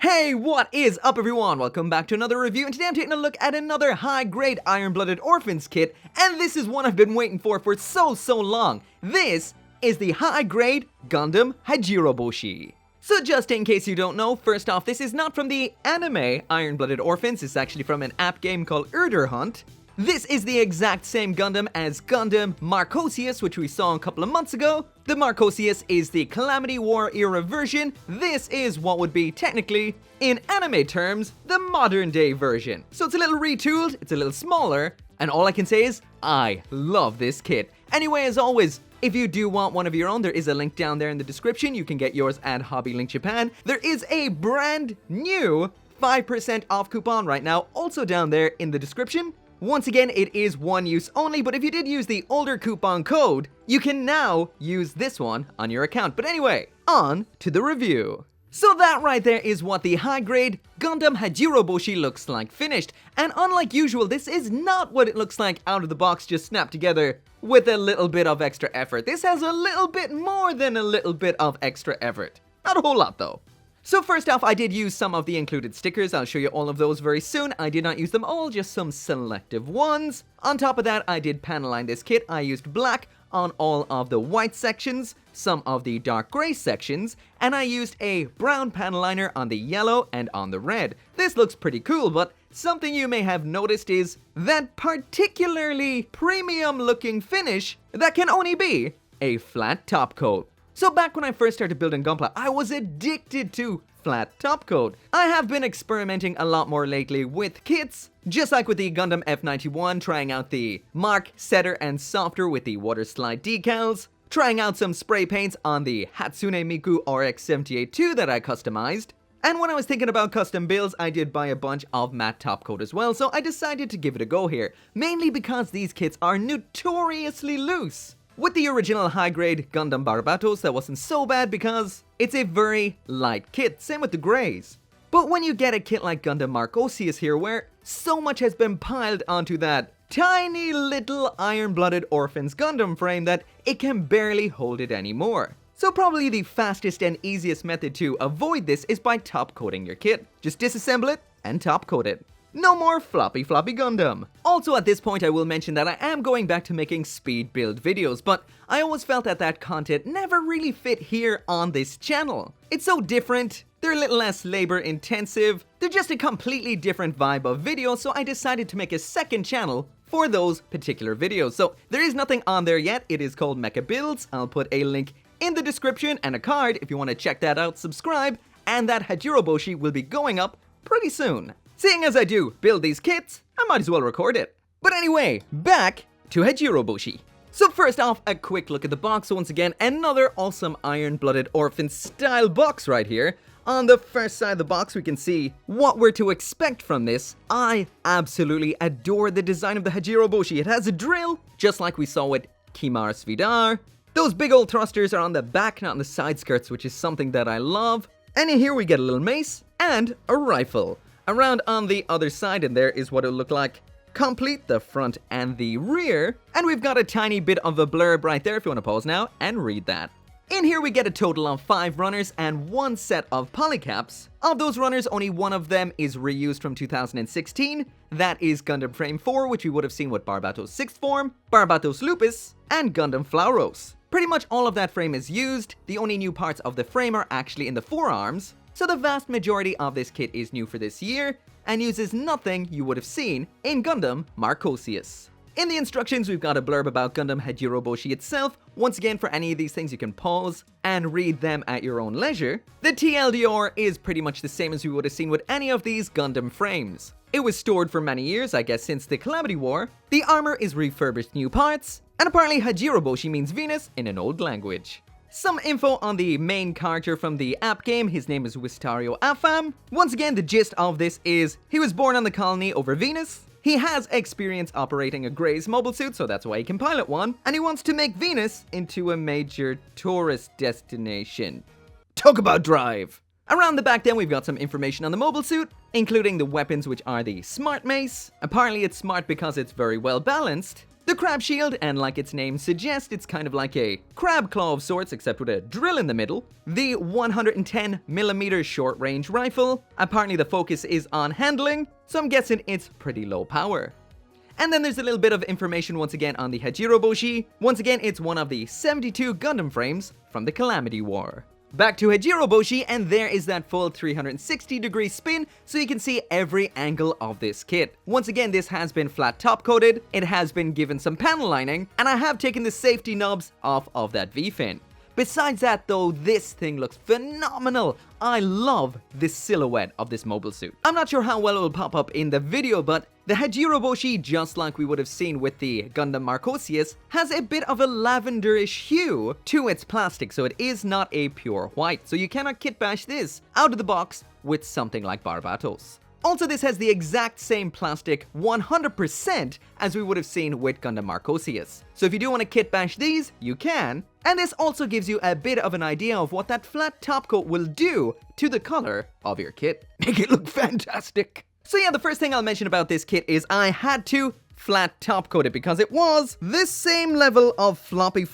Hey, what is up everyone? Welcome back to another review, and today I'm taking a look at another high-grade Iron Blooded Orphans kit, and this is one I've been waiting for so long. This is the high-grade Gundam Hajiroboshi. So just in case you don't know, first off, this is not from the anime Iron Blooded Orphans, it's actually from an app game called Hunt. This is the exact same Gundam as Gundam Marchosias, which we saw a couple of months ago. The Marchosias is the Calamity War era version. This is what would be technically, in anime terms, the modern day version. So it's a little retooled, it's a little smaller, and all I can say is, I love this kit. Anyway, as always, if you do want one of your own, there is a link down there in the description. You can get yours at HOBBYLINK Japan. There is a brand new 5% off coupon right now, also down there in the description. Once again, it is one use only, but if you did use the older coupon code, you can now use this one on your account. But anyway, on to the review. So that right there is what the high-grade Gundam Hajiroboshi looks like finished. And unlike usual, this is not what it looks like out of the box just snapped together with a little bit of extra effort. This has a little bit more than a little bit of extra effort. Not a whole lot though. So first off, I did use some of the included stickers. I'll show you all of those very soon. I did not use them all, just some selective ones. On top of that, I did panel line this kit. I used black on all of the white sections, some of the dark gray sections, and I used a brown panel liner on the yellow and on the red. This looks pretty cool, but something you may have noticed is that particularly premium looking finish that can only be a flat top coat. So back when I first started building Gunpla, I was addicted to flat top coat. I have been experimenting a lot more lately with kits, just like with the Gundam F91, trying out the Mark Setter and Softer with the water slide decals, trying out some spray paints on the Hatsune Miku RX-78-2 that I customized. And when I was thinking about custom builds, I did buy a bunch of matte top coat as well, so I decided to give it a go here, mainly because these kits are notoriously loose. With the original high-grade Gundam Barbatos, that wasn't so bad because it's a very light kit, same with the grays. But when you get a kit like Gundam Marchosias here, where so much has been piled onto that tiny little Iron Blooded Orphans Gundam frame that it can barely hold it anymore. So probably the fastest and easiest method to avoid this is by top coating your kit. Just disassemble it and top coat it. No more floppy Gundam. Also at this point I will mention that I am going back to making speed build videos, but I always felt that that content never really fit here on this channel. It's so different, they're a little less labor intensive, they're just a completely different vibe of video, so I decided to make a second channel for those particular videos. So there is nothing on there yet, it is called Mecha Builds. I'll put a link in the description and a card if you want to check that out, subscribe, and that Hajiroboshi will be going up pretty soon. Seeing as I do build these kits, I might as well record it. But anyway, back to Hajiroboshi. So first off, a quick look at the box. Once again, another awesome Iron Blooded Orphans style box right here. On the first side of the box, we can see what we're to expect from this. I absolutely adore the design of the Hajiroboshi. It has a drill, just like we saw with Kimar Svidar. Those big old thrusters are on the back, not on the side skirts, which is something that I love. And in here we get a little mace and a rifle. Around on the other side, and there is what it'll look like. Complete the front and the rear. And we've got a tiny bit of a blurb right there if you want to pause now and read that. In here we get a total of 5 runners and 1 set of polycaps. Of those runners, only one of them is reused from 2016. That is Gundam Frame 4, which we would have seen with Barbatos 6th Form, Barbatos Lupus, and Gundam Flauros. Pretty much all of that frame is used. The only new parts of the frame are actually in the forearms. So the vast majority of this kit is new for this year, and uses nothing you would have seen in Gundam Marchosias. In the instructions, we've got a blurb about Gundam Hajiroboshi itself. Once again, for any of these things, you can pause and read them at your own leisure. The TLDR is pretty much the same as we would have seen with any of these Gundam frames. It was stored for many years, I guess since the Calamity War. The armor is refurbished new parts, and apparently Hajiroboshi means Venus in an old language. Some info on the main character from the app game. His name is Wistario Afam. Once again, the gist of this is he was born on the colony over Venus. He has experience operating a Gray's mobile suit, so that's why he can pilot one. And he wants to make Venus into a major tourist destination. Talk about drive! Around the back then, we've got some information on the mobile suit, including the weapons, which are the Smart Mace. Apparently it's smart because it's very well balanced. The crab shield, and like its name suggests, it's kind of like a crab claw of sorts, except with a drill in the middle. The 110mm short-range rifle. Apparently the focus is on handling, so I'm guessing it's pretty low power. And then there's a little bit of information once again on the Hajiroboshi. Once again, it's one of the 72 Gundam frames from the Calamity War. Back to Hajiroboshi, and there is that full 360-degree spin, so you can see every angle of this kit. Once again, this has been flat top coated, it has been given some panel lining, and I have taken the safety knobs off of that V-fin. Besides that though, this thing looks phenomenal. I love this silhouette of this mobile suit. I'm not sure how well it will pop up in the video, but the Hajiroboshi, just like we would have seen with the Gundam Marchosias, has a bit of a lavenderish hue to its plastic, so it is not a pure white. So you cannot kit bash this out of the box with something like Barbatos. Also, this has the exact same plastic 100% as we would have seen with Gundam Marchosias. So if you do want to kit bash these, you can. And this also gives you a bit of an idea of what that flat top coat will do to the color of your kit. Make it look fantastic. So yeah, the first thing I'll mention about this kit is I had to flat top coat it because it was this same level of floppy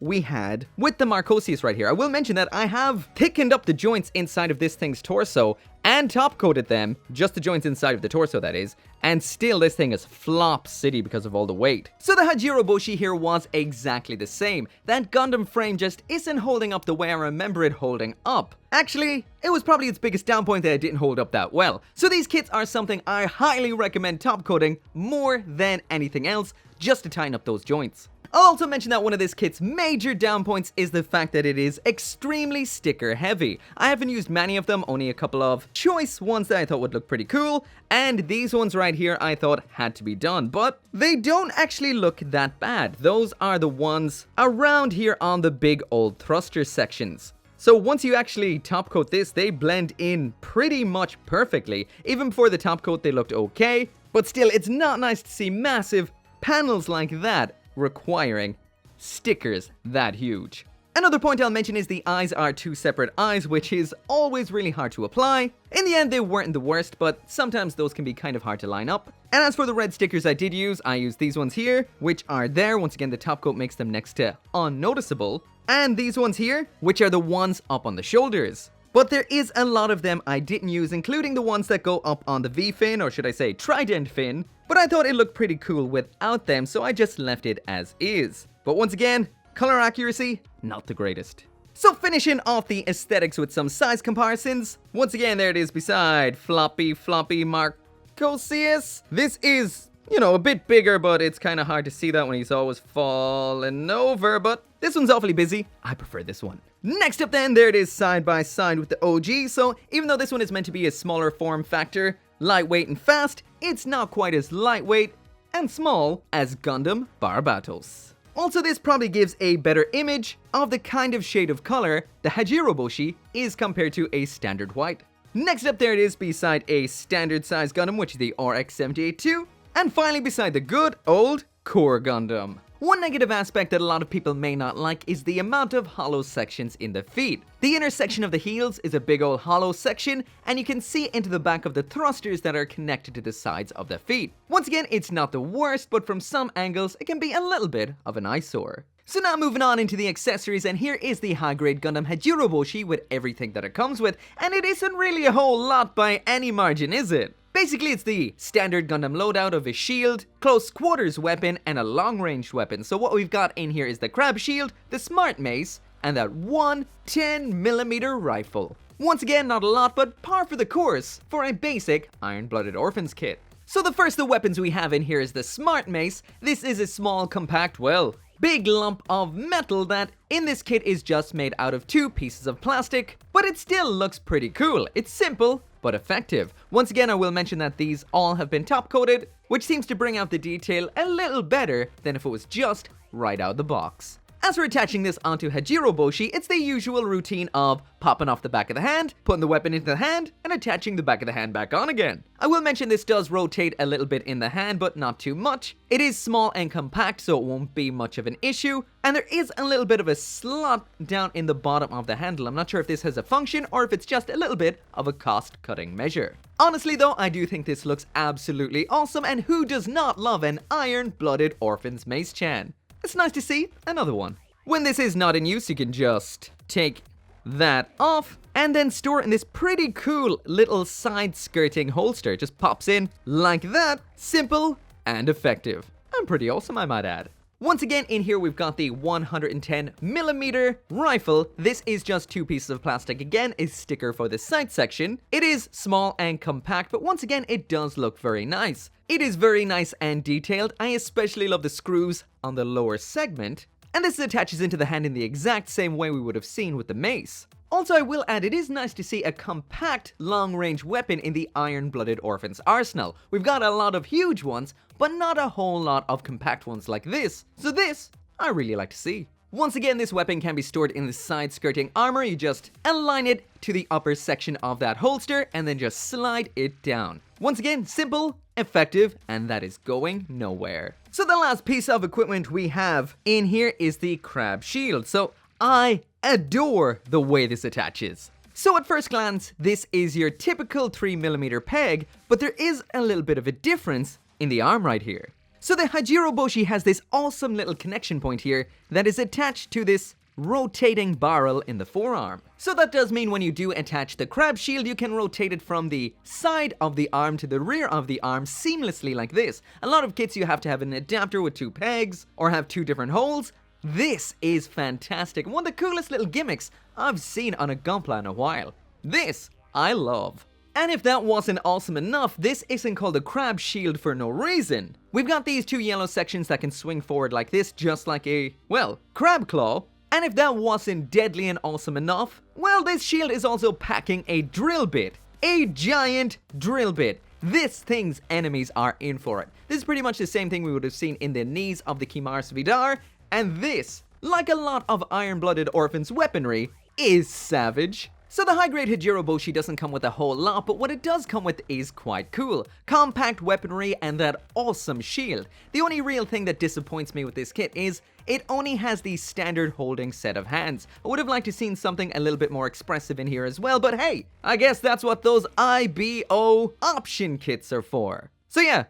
we had with the Marchosias right here. I will mention that I have thickened up the joints inside of this thing's torso and top coated them, just the joints inside of the torso that is, and still this thing is flop city because of all the weight. So the Hajiroboshi here was exactly the same. That Gundam frame just isn't holding up the way I remember it holding up. Actually, it was probably its biggest down point that it didn't hold up that well. So these kits are something I highly recommend top coating more than anything else, just to tighten up those joints. I'll also mention that one of this kit's major down points is the fact that it is extremely sticker heavy. I haven't used many of them, only a couple of choice ones that I thought would look pretty cool, and these ones right here I thought had to be done, but they don't actually look that bad. Those are the ones around here on the big old thruster sections. So once you actually top coat this, they blend in pretty much perfectly. Even before the top coat they looked okay, but still it's not nice to see massive panels like that requiring stickers that huge. Another point I'll mention is the eyes are two separate eyes, which is always really hard to apply. In the end, they weren't the worst, but sometimes those can be kind of hard to line up. And as for the red stickers I did use, I used these ones here, which are there. Once again, the top coat makes them next to unnoticeable. And these ones here, which are the ones up on the shoulders. But there is a lot of them I didn't use, including the ones that go up on the V-fin, or should I say trident fin. But I thought it looked pretty cool without them, so I just left it as is. But once again, color accuracy, not the greatest. So finishing off the aesthetics with some size comparisons. Once again, there it is beside floppy Marchosias. This is, you know, a bit bigger, but it's kind of hard to see that when he's always falling over. But this one's awfully busy. I prefer this one. Next up then, there it is side by side with the OG. So even though this one is meant to be a smaller form factor, lightweight and fast, it's not quite as lightweight and small as Gundam Barbatos. Also, this probably gives a better image of the kind of shade of color the Hajiroboshi is compared to a standard white. Next up, there it is beside a standard size Gundam, which is the RX-78-2, and finally beside the good old Core Gundam. One negative aspect that a lot of people may not like is the amount of hollow sections in the feet. The inner section of the heels is a big old hollow section, and you can see into the back of the thrusters that are connected to the sides of the feet. Once again, it's not the worst, but from some angles, it can be a little bit of an eyesore. So now moving on into the accessories, and here is the high-grade Gundam Hajiroboshi with everything that it comes with, and it isn't really a whole lot by any margin, is it? Basically, it's the standard Gundam loadout of a shield, close quarters weapon, and a long-range weapon. So what we've got in here is the crab shield, the smart mace, and that one 10mm rifle. Once again, not a lot, but par for the course for a basic Iron Blooded Orphans kit. So the first of the weapons we have in here is the smart mace. This is a small, compact, well, big lump of metal that in this kit is just made out of two pieces of plastic, but it still looks pretty cool. It's simple, but effective. Once again, I will mention that these all have been top coated, which seems to bring out the detail a little better than if it was just right out of the box. As for attaching this onto Hajiroboshi, it's the usual routine of popping off the back of the hand, putting the weapon into the hand, and attaching the back of the hand back on again. I will mention this does rotate a little bit in the hand, but not too much. It is small and compact, so it won't be much of an issue, and there is a little bit of a slot down in the bottom of the handle. I'm not sure if this has a function or if it's just a little bit of a cost-cutting measure. Honestly though, I do think this looks absolutely awesome, and who does not love an Iron Blooded Orphans Mace-chan? It's nice to see another one. When this is not in use, you can just take that off and then store it in this pretty cool little side skirting holster. It just pops in like that, simple and effective. And pretty awesome, I might add. Once again, in here we've got the 110mm rifle. This is just 2 pieces of plastic. Again, a sticker for the sight section. It is small and compact, but once again, it does look very nice. It is very nice and detailed. I especially love the screws on the lower segment. And this attaches into the hand in the exact same way we would have seen with the mace. Also, I will add, it is nice to see a compact, long-range weapon in the Iron Blooded Orphans arsenal. We've got a lot of huge ones, but not a whole lot of compact ones like this. So this, I really like to see. Once again, this weapon can be stored in the side skirting armor. You just align it to the upper section of that holster and then just slide it down. Once again, simple, effective, and that is going nowhere. So the last piece of equipment we have in here is the crab shield. So I adore the way this attaches. So at first glance, this is your typical 3mm peg, but there is a little bit of a difference in the arm right here. So the Hajiroboshi has this awesome little connection point here that is attached to this rotating barrel in the forearm. So that does mean when you do attach the crab shield, you can rotate it from the side of the arm to the rear of the arm seamlessly like this. A lot of kits you have to have an adapter with 2 pegs or have 2 different holes. This is fantastic. One of the coolest little gimmicks I've seen on a gunpla in a while. This, I love. And if that wasn't awesome enough, this isn't called a crab shield for no reason. We've got these 2 yellow sections that can swing forward like this, just like a, well, crab claw. And if that wasn't deadly and awesome enough, well, this shield is also packing a drill bit. A giant drill bit. This thing's enemies are in for it. This is pretty much the same thing we would have seen in the knees of the Kimars Vidar, and this, like a lot of Iron Blooded Orphans weaponry, is savage. So the high-grade Hajiroboshi doesn't come with a whole lot, but what it does come with is quite cool. Compact weaponry and that awesome shield. The only real thing that disappoints me with this kit is it only has the standard holding set of hands. I would have liked to seen something a little bit more expressive in here as well, but hey, I guess that's what those IBO option kits are for. So yeah,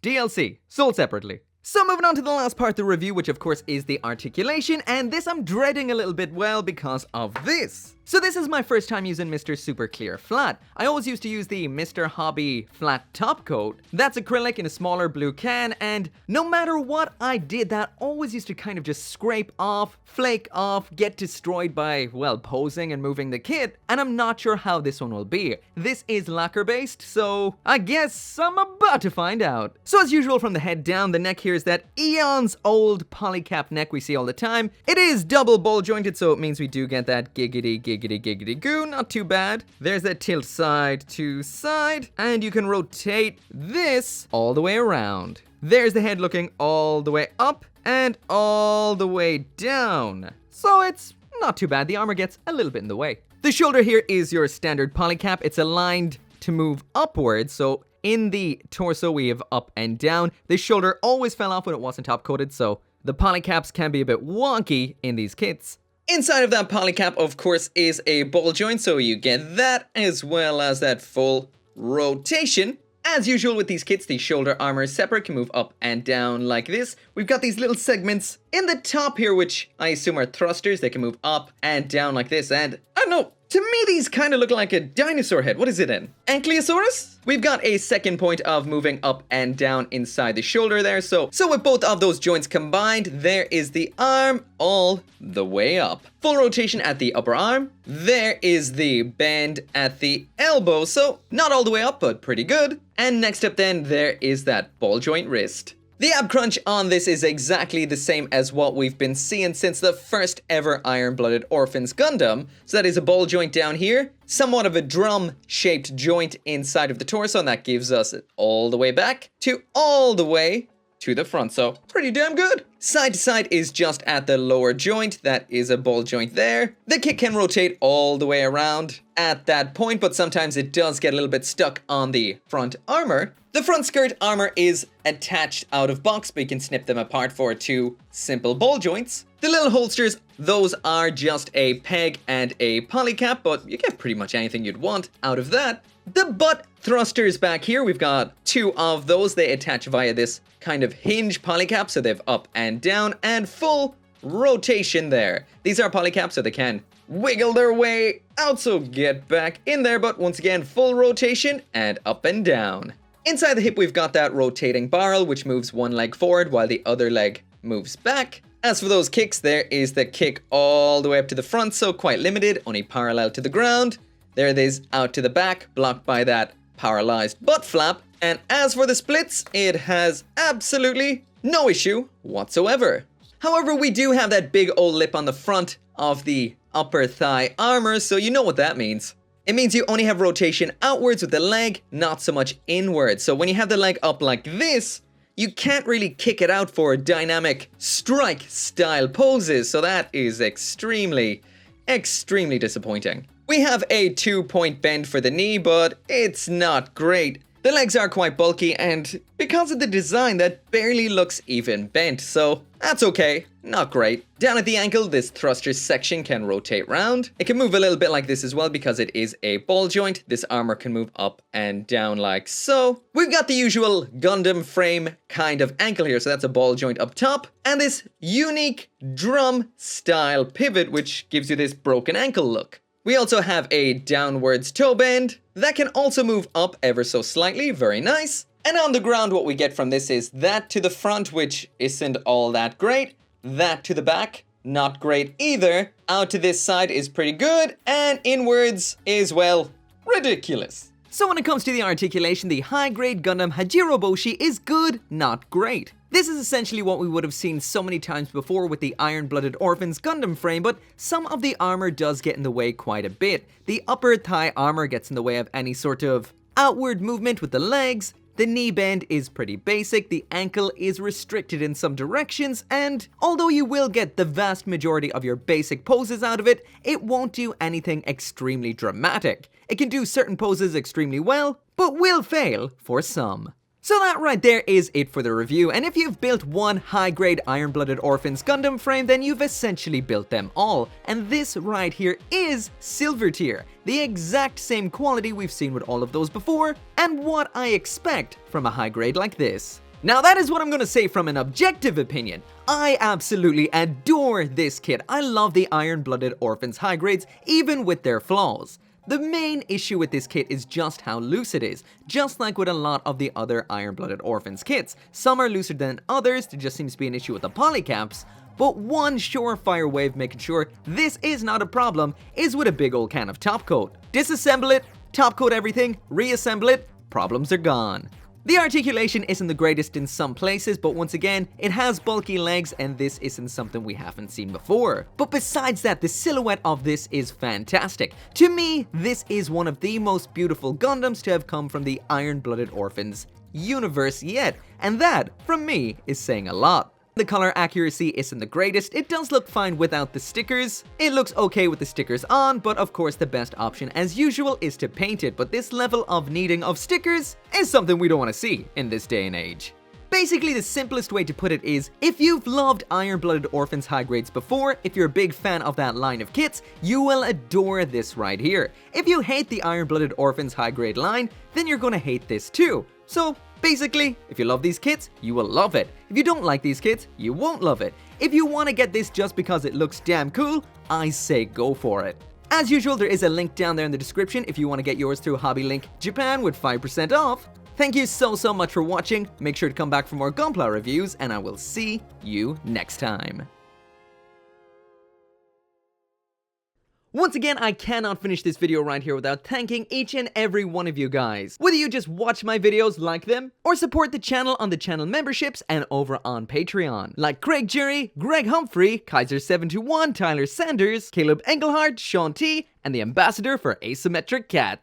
DLC, sold separately. So moving on to the last part of the review, which of course is the articulation, and this I'm dreading a little bit, well, because of this. So this is my first time using Mr. Super Clear Flat. I always used to use the Mr. Hobby Flat Top Coat. That's acrylic in a smaller blue can, and no matter what I did, that always used to kind of just scrape off, flake off, get destroyed by, well, posing and moving the kit, and I'm not sure how this one will be. This is lacquer based, so I guess I'm about to find out. So as usual from the head down, the neck here is that eons old polycap neck we see all the time. It is double ball jointed, so it means we do get that giggity goo, not too bad. There's that tilt side to side, and you can rotate this all the way around. There's the head looking all the way up and all the way down. So it's not too bad. The armor gets a little bit in the way. The shoulder here is your standard polycap. It's aligned to move upwards, so in the torso we have up and down. This shoulder always fell off when it wasn't top coated, so the polycaps can be a bit wonky in these kits. Inside of that polycap, of course, is a ball joint, so you get that as well as that full rotation. As usual with these kits, the shoulder armor is separate, can move up and down like this. We've got these little segments in the top here, which I assume are thrusters. They can move up and down like this, and I don't know, to me these kind of look like a dinosaur head. What is it in? Ankylosaurus? We've got a second point of moving up and down inside the shoulder there, so with both of those joints combined, there is the arm all the way up. Full rotation at the upper arm. There is the bend at the elbow, so not all the way up, but pretty good. And next up then, there is that ball joint wrist. The ab crunch on this is exactly the same as what we've been seeing since the first ever Iron Blooded Orphans Gundam. So that is a ball joint down here, somewhat of a drum-shaped joint inside of the torso, and that gives us it all the way back to all the way to the front, so pretty damn good. Side to side is just at the lower joint. That is a ball joint there. The kit can rotate all the way around at that point, but sometimes it does get a little bit stuck on the front armor. The front skirt armor is attached out of box, but you can snip them apart for 2 simple ball joints. The little holsters those are just a peg and a polycap, but you get pretty much anything you'd want out of that. The butt thrusters back here, we've got 2 of those. They attach via this kind of hinge polycap, so they've up and down, and full rotation there. These are polycaps, so they can wiggle their way out, so get back in there, but once again, full rotation and up and down. Inside the hip, we've got that rotating barrel, which moves one leg forward while the other leg moves back. As for those kicks, there is the kick all the way up to the front, so quite limited, only parallel to the ground. There it is out to the back, blocked by that paralyzed butt flap. And as for the splits, it has absolutely no issue whatsoever. However, we do have that big old lip on the front of the upper thigh armor, so you know what that means. It means you only have rotation outwards with the leg, not so much inwards. So when you have the leg up like this, you can't really kick it out for dynamic strike style poses, so that is extremely disappointing. We have a 2-point bend for the knee, but it's not great. The legs are quite bulky, and because of the design, that barely looks even bent, so that's okay, not great. Down at the ankle, this thruster section can rotate round. It can move a little bit like this as well because it is a ball joint. This armor can move up and down like so. We've got the usual Gundam frame kind of ankle here, so that's a ball joint up top, and this unique drum style pivot, which gives you this broken ankle look. We also have a downwards toe bend that can also move up ever so slightly, very nice. And on the ground, what we get from this is that to the front, which isn't all that great. That to the back, not great either. Out to this side is pretty good, and inwards is, well, ridiculous. So when it comes to the articulation, the high-grade Gundam Hajiroboshi is good, not great. This is essentially what we would have seen so many times before with the Iron Blooded Orphans Gundam frame, but some of the armor does get in the way quite a bit. The upper thigh armor gets in the way of any sort of outward movement with the legs. The knee bend is pretty basic, the ankle is restricted in some directions, and although you will get the vast majority of your basic poses out of it, it won't do anything extremely dramatic. It can do certain poses extremely well, but will fail for some. So that right there is it for the review, and if you've built one high-grade Iron Blooded Orphans Gundam frame, then you've essentially built them all. And this right here is Silver Tier, the exact same quality we've seen with all of those before, and what I expect from a high grade like this. Now that is what I'm gonna say from an objective opinion. I absolutely adore this kit. I love the Iron Blooded Orphans high grades, even with their flaws. The main issue with this kit is just how loose it is, just like with a lot of the other Iron Blooded Orphans kits. Some are looser than others, there just seems to be an issue with the polycaps, but one surefire way of making sure this is not a problem is with a big old can of top coat. Disassemble it, top coat everything, reassemble it, problems are gone. The articulation isn't the greatest in some places, but once again, it has bulky legs and this isn't something we haven't seen before. But besides that, the silhouette of this is fantastic. To me, this is one of the most beautiful Gundams to have come from the Iron Blooded Orphans universe yet, and that, from me, is saying a lot. The color accuracy isn't the greatest, it does look fine without the stickers. It looks okay with the stickers on, but of course the best option as usual is to paint it, but this level of needing of stickers is something we don't want to see in this day and age. Basically, the simplest way to put it is, if you've loved Iron Blooded Orphans high grades before, if you're a big fan of that line of kits, you will adore this right here. If you hate the Iron Blooded Orphans high grade line, then you're gonna hate this too. So basically, if you love these kits, you will love it. If you don't like these kits, you won't love it. If you want to get this just because it looks damn cool, I say go for it. As usual, there is a link down there in the description if you want to get yours through HOBBYLINK Japan with 5% off. Thank you so much for watching. Make sure to come back for more Gunpla reviews, and I will see you next time. Once again, I cannot finish this video right here without thanking each and every one of you guys. Whether you just watch my videos, like them, or support the channel on the channel memberships and over on Patreon. Like Craig Jerry, Greg Humphrey, Kaiser721, Tyler Sanders, Caleb Engelhardt, Sean T, and the ambassador for asymmetric cats.